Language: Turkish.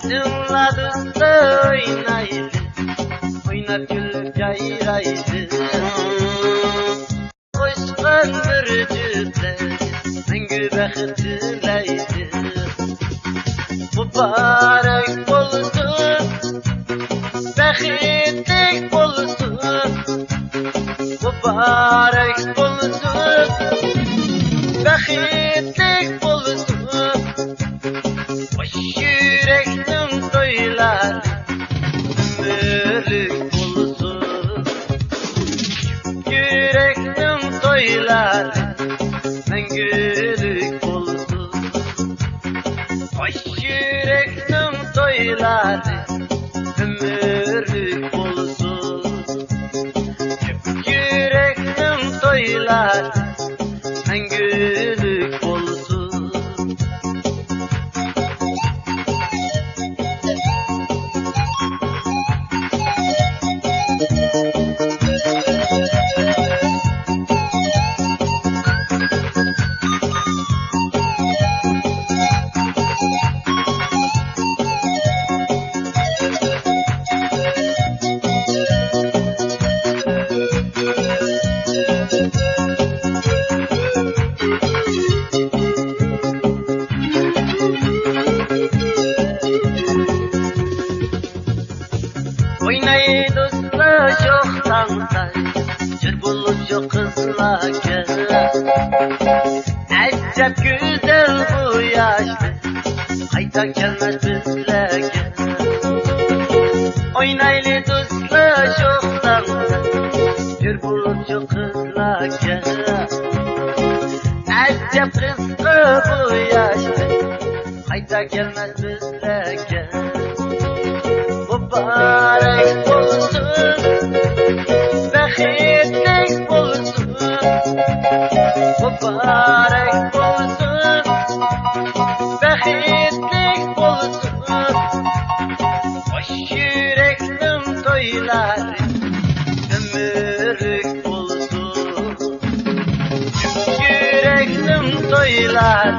Zımladık da oynaydı, oynap gülüp yayraydı. Koşkan bir cütler, mengü bəxit dileydi. Mübarek olsun, bəxitlik olsun. Mübarek olsun, bəxitlik olsun. Baş yüreklim toylar, ömürlük olsun. Yüreklim toylar, mengülük olsun. Baş yüreklim toylar, ömürlük olsun. Yüreklim toylar, mengülük olsun. Oynayı dostlar çok tanıtay, Cır bulup çok kızlarken. Acayip güzel bu yaşlı, Kayta gelmez bizlerken. Oynayı dostlar çok tanıtay, Cır bulup çok kızlarken. Acayip kızlı bu yaşlı, Kayta gelmez bizlerken. Mübarek olsun, bəxitlik olsun. Mübarek olsun, bəxitlik olsun. Baş yüreklim toylar, ömürlük olsun. Yüreklim toylar,